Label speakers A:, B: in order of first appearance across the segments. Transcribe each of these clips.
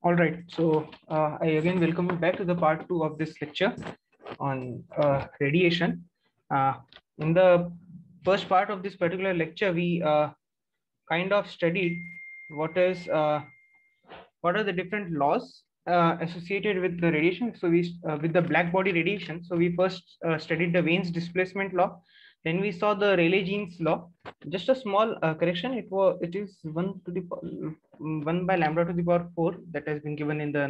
A: All right. So I again welcome you back to the part two of this lecture on radiation. In the first part of this particular lecture, we kind of studied what is what are the different laws associated with the radiation. So we with the black body radiation. So we first studied the Wayne's displacement law. Then we saw the Rayleigh-Jeans law. Just a small correction. It is 1 by lambda to the power 4 that has been given in the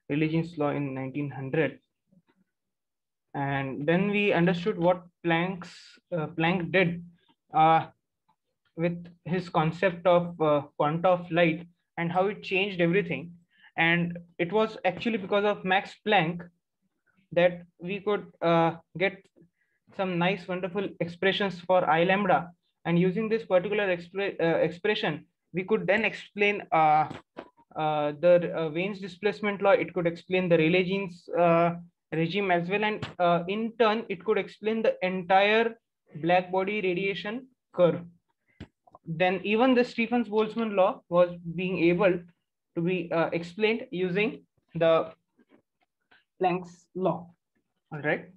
A: Rayleigh-Jeans law in 1900. And then we understood what Planck did uh, with his concept of quanta of light and how it changed everything. And it was actually because of Max Planck that we could get some nice, wonderful expressions for I lambda. And using this particular expression, we could then explain the Wayne's displacement law. It could explain the Rayleigh-Jeans regime as well. And in turn, it could explain the entire black body radiation curve. Then even the Stephens-Boltzmann law was being able to be explained using the Planck's law. All right.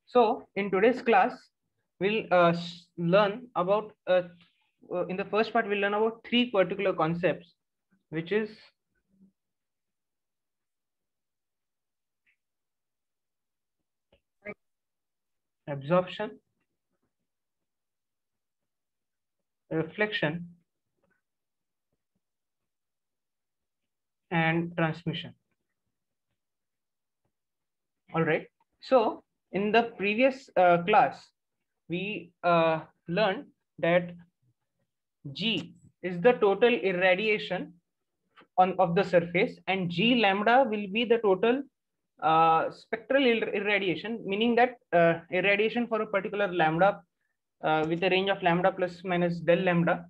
A: So in today's class, we'll learn about, in the first part, we'll learn about three particular concepts, which is absorption, reflection, and transmission. All right. So in the previous class, we learned that G is the total irradiation of the surface, and G lambda will be the total spectral irradiation, meaning that irradiation for a particular lambda with a range of lambda plus minus del lambda.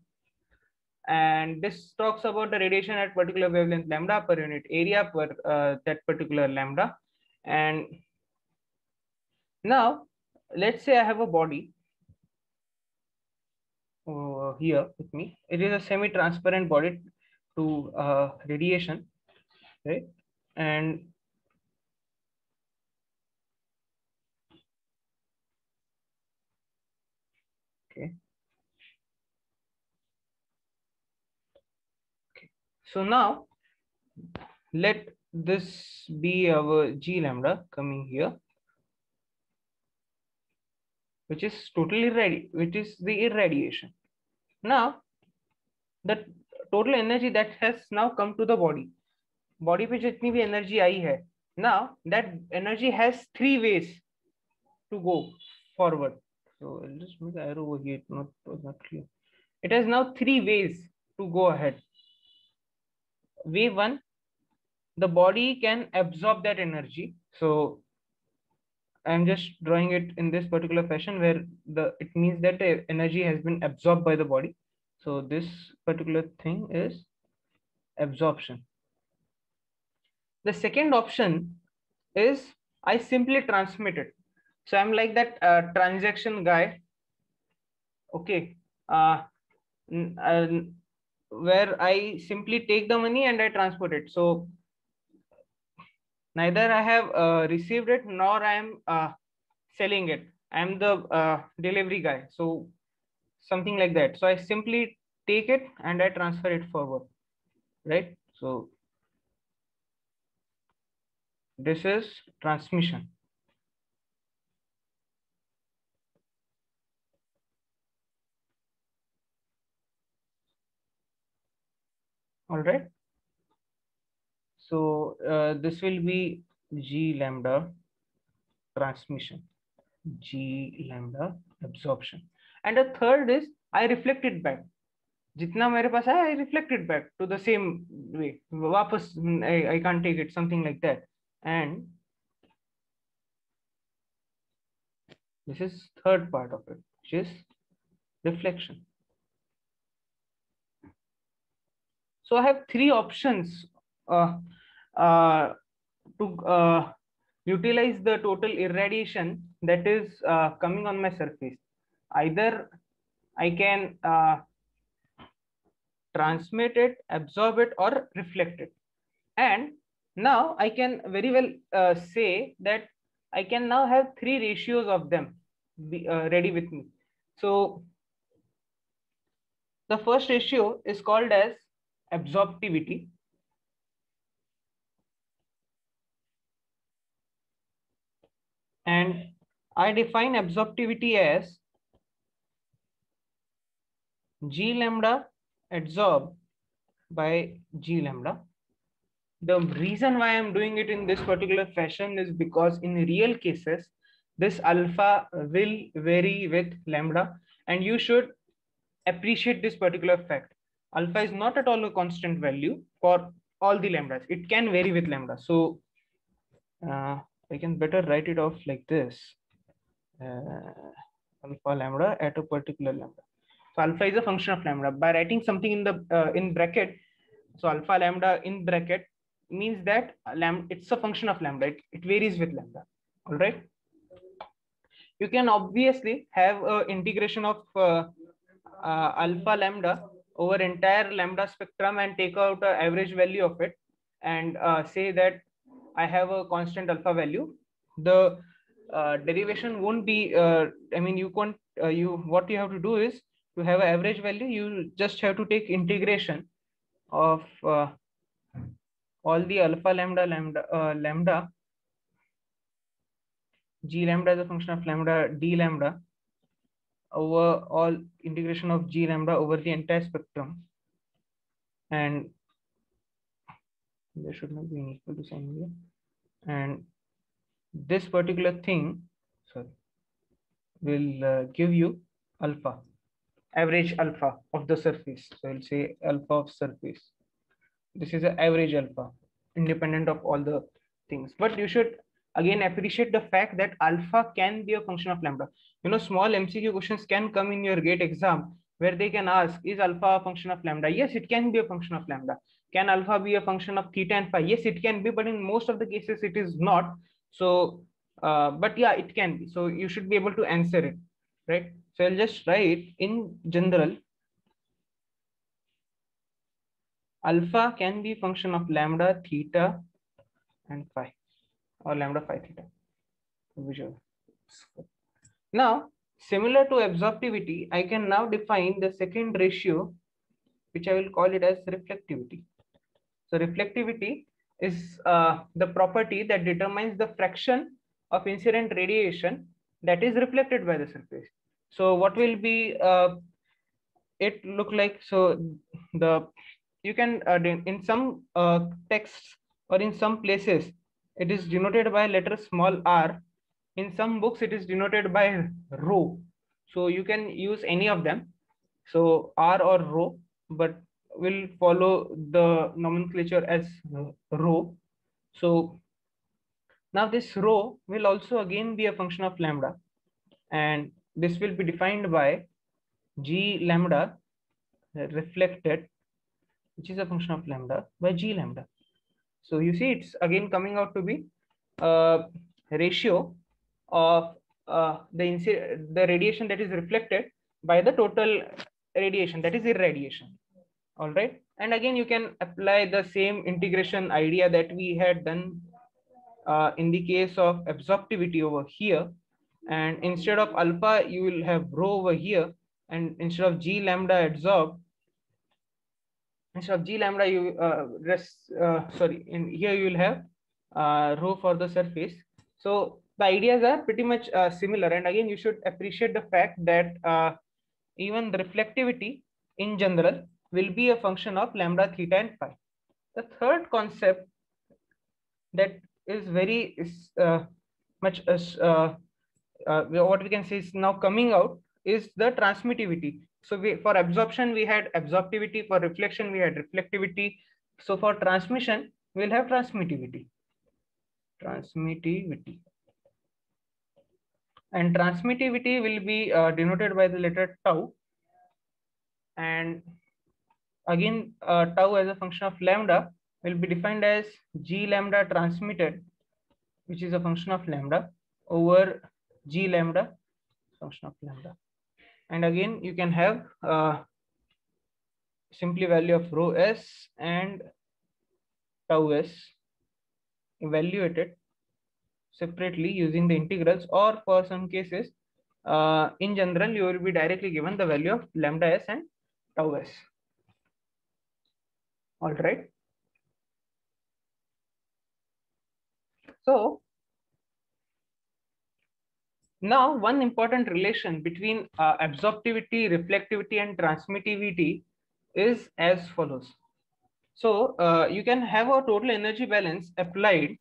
A: And this talks about the radiation at particular wavelength lambda per unit area per that particular lambda. And now let's say I have a body here with me. It is a semi-transparent body to radiation, right? And okay. So now let this be our G lambda coming here, which is which is the irradiation. Now the total energy that has now come to the body पे जितनी भी energy आई है, now that energy has three ways to go forward. So I'll just make the arrow over here. It was not clear. It has now three ways to go ahead. Way one, the body can absorb that energy. So I'm just drawing it in this particular fashion where it means that the energy has been absorbed by the body. So this particular thing is absorption. The second option is I simply transmit it. So I'm like that transaction guy. Okay. Where I simply take the money and I transport it. So neither I have received it nor I am selling it. I am the delivery guy. So something like that. So I simply take it and I transfer it forward, right? So this is transmission. All right. So this will be G lambda transmission, G lambda absorption. And the third is I reflect it back. जितना मेरे पास है, I reflect it back to the same way. वापस I can't take it, something like that. And this is third part of it, which is reflection. So I have three options to utilize the total irradiation that is coming on my surface. Either I can transmit it, absorb it, or reflect it. And now I can very well say that I can now have three ratios of them ready with me. So the first ratio is called as absorptivity. And I define absorptivity as G lambda adsorbed by G lambda. The reason why I'm doing it in this particular fashion is because in real cases, this alpha will vary with lambda, and you should appreciate this particular fact. Alpha is not at all a constant value for all the lambdas. It can vary with lambda. So I can better write it off like this. Alpha lambda at a particular lambda. So alpha is a function of lambda. By writing something in the in bracket, so alpha lambda in bracket means that lambda, it's a function of lambda. It varies with lambda. All right. You can obviously have an integration of alpha lambda over entire lambda spectrum and take out an average value of it and say that I have a constant alpha value. The derivation won't be, I mean, you can't, what you have to do is to have an average value, you just have to take integration of all the alpha lambda, G lambda is a function of lambda, D lambda over all integration of G lambda over the entire spectrum. And there should not be an equal to sign here. And this particular thing, sorry, will give you alpha, average alpha of the surface. So I'll say alpha of surface. This is an average alpha, independent of all the things. But you should again appreciate the fact that alpha can be a function of lambda. You know, small MCQ questions can come in your GATE exam where they can ask, is alpha a function of lambda? Yes, it can be a function of lambda. Can alpha be a function of theta and phi? Yes, it can be, but in most of the cases it is not. So, but yeah, it can be. So you should be able to answer it, right? So I'll just write in general, alpha can be function of lambda, theta, and phi, or lambda phi theta. Visual. Now, similar to absorptivity, I can now define the second ratio, which I will call it as reflectivity. So reflectivity is the property that determines the fraction of incident radiation that is reflected by the surface. So what will be it look like? So the you can in some texts or in some places it is denoted by letter small r. In some books it is denoted by rho. So you can use any of them. So r or rho, but will follow the nomenclature as rho. So now this rho will also again be a function of lambda, and this will be defined by G lambda reflected, which is a function of lambda, by G lambda. So you see it's again coming out to be a ratio of the radiation that is reflected by the total radiation, that is irradiation. All right. And again, you can apply the same integration idea that we had done in the case of absorptivity over here. And instead of alpha, you will have rho over here. And instead of G lambda adsorbed, instead of G lambda, you in here you will have rho for the surface. So the ideas are pretty much similar. And again, you should appreciate the fact that even the reflectivity in general will be a function of lambda, theta, and phi. The third concept that is very much what we can say is now coming out is the transmittivity. So for absorption we had absorptivity, for reflection we had reflectivity. So for transmission we'll have transmittivity. And transmittivity will be denoted by the letter tau. And again, tau as a function of lambda will be defined as G lambda transmitted, which is a function of lambda, over G lambda, function of lambda. And again, you can have simply value of rho s and tau s, evaluate it separately using the integrals, or for some cases, in general, you will be directly given the value of lambda s and tau s. All right. So now one important relation between absorptivity, reflectivity, and transmittivity is as follows. So you can have a total energy balance applied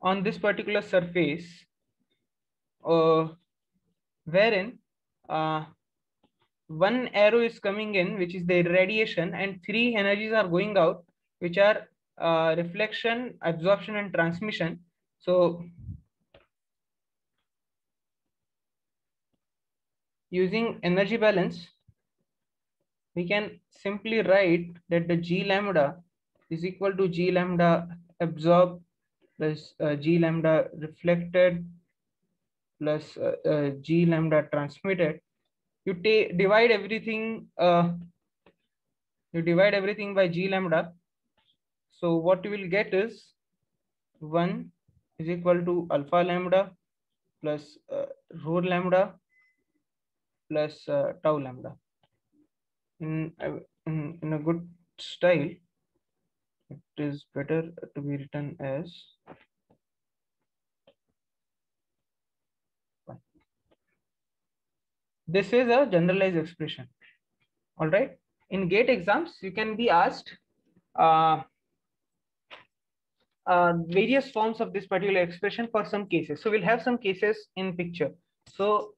A: on this particular surface, wherein one arrow is coming in, which is the radiation, and three energies are going out, which are reflection, absorption, and transmission. So using energy balance, we can simply write that the G lambda is equal to G lambda absorbed plus G lambda reflected plus G lambda transmitted. You divide everything. You divide everything by G lambda. So what you will get is 1 is equal to alpha lambda plus rho lambda plus tau lambda. In a good style, it is better to be written as 1. This is a generalized expression. All right. In GATE exams, you can be asked uh, various forms of this particular expression for some cases. So we'll have some cases in picture. So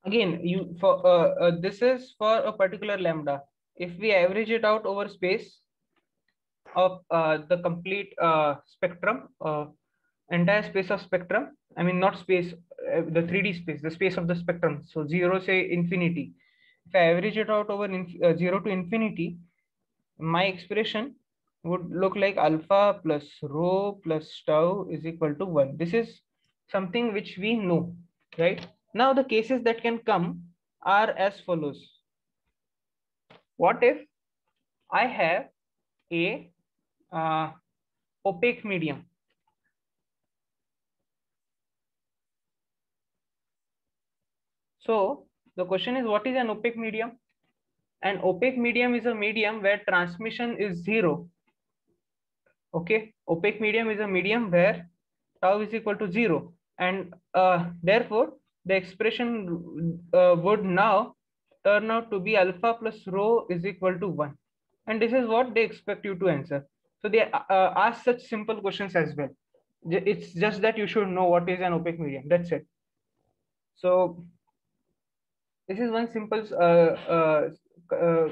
A: again, you for this is for a particular lambda. If we average it out over space of the complete spectrum, entire space of spectrum, I mean not space, the 3D space, the space of the spectrum. So 0 say infinity. If I average it out over 0 to infinity, my expression would look like alpha plus rho plus tau is equal to 1. This is something which we know, right? Now the cases that can come are as follows. What if I have a opaque medium? So the question is, what is an opaque medium? An opaque medium is a medium where transmission is 0. Okay, opaque medium is a medium where tau is equal to 0, and therefore the expression would now turn out to be alpha plus rho is equal to 1, and this is what they expect you to answer. So they ask such simple questions as well. It's just that you should know what is an opaque medium, that's it. So this is one simple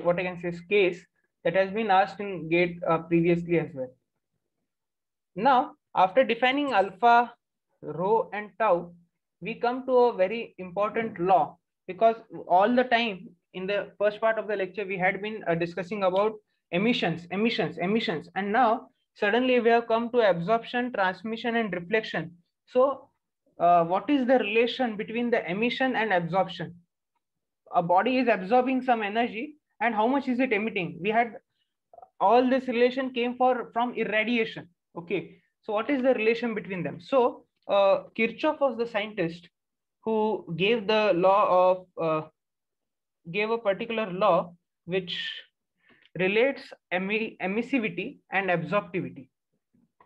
A: what I can say is case that has been asked in GATE previously as well. Now, after defining alpha, rho, and tau, we come to a very important law, because all the time in the first part of the lecture we had been discussing about emissions, and now suddenly we have come to absorption, transmission, and reflection. So, what is the relation between the emission and absorption? A body is absorbing some energy, and how much is it emitting? We had all this relation came from irradiation. Okay, so what is the relation between them? So Kirchhoff was the scientist who gave the law of gave a particular law which relates emissivity and absorptivity,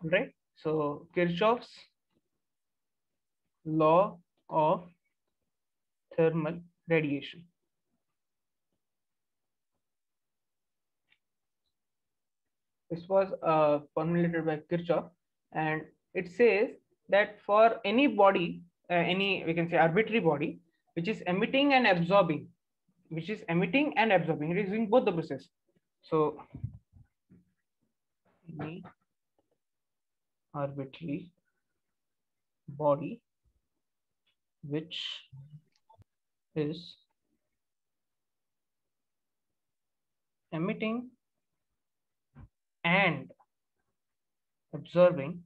A: right? So Kirchhoff's law of thermal radiation. This was formulated by Kirchhoff, and it says that for any body, any we can say arbitrary body, which is emitting and absorbing, it is using both the process. So any arbitrary body which is emitting and absorbing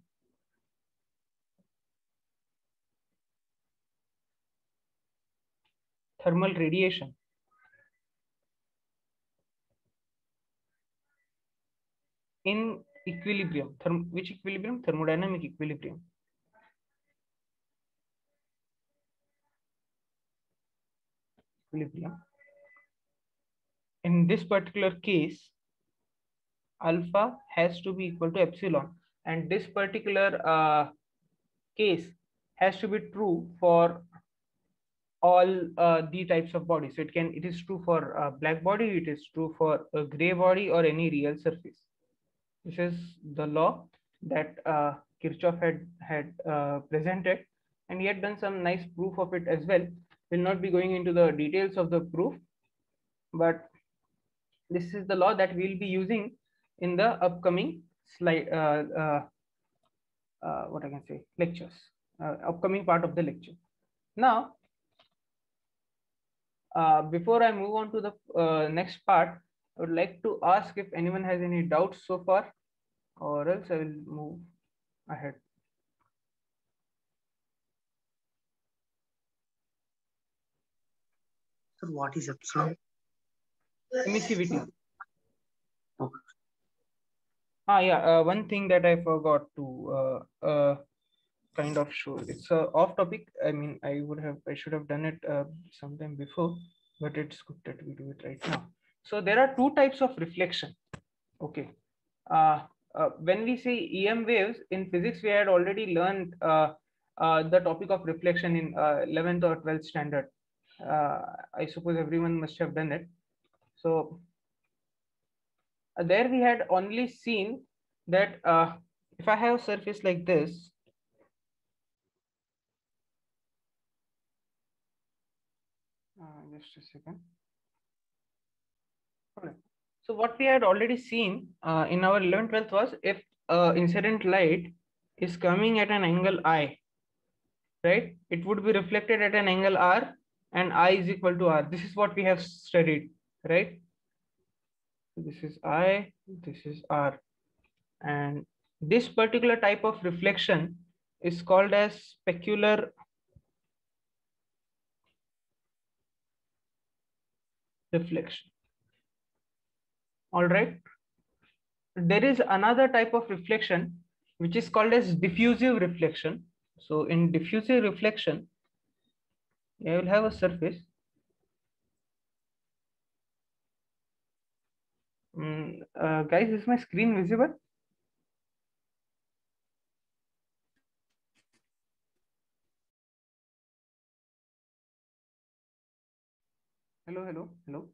A: thermal radiation in equilibrium. Which equilibrium? Thermodynamic equilibrium. Equilibrium. In this particular case, alpha has to be equal to epsilon, and this particular case has to be true for all the types of bodies. So it is true for a black body, it is true for a gray body, or any real surface. This is the law that Kirchhoff had presented, and he had done some nice proof of it as well. We'll not be going into the details of the proof, but this is the law that we'll be using in the upcoming slide, what I can say, lectures, upcoming part of the lecture. Now, before I move on to the next part, I would like to ask if anyone has any doubts so far, or else I will move ahead.
B: So what is epsilon?
A: Emissivity.
B: Okay.
A: Yeah, one thing that I forgot to kind of show. It's off topic. I mean, I should have done it sometime before, but it's good that we do it right now. So there are two types of reflection. Okay. When we say EM waves in physics, we had already learned the topic of reflection in 11th or 12th standard. I suppose everyone must have done it. So there we had only seen that if I have a surface like this, just a second. Okay. So what we had already seen in our 11th, 12th was if incident light is coming at an angle I, right? It would be reflected at an angle R, and I is equal to R. This is what we have studied, right? This is I, this is R. And this particular type of reflection is called as specular reflection. All right. There is another type of reflection which is called as diffusive reflection. So in diffusive reflection, you will have a surface. Guys, is my screen visible? Hello, hello, hello.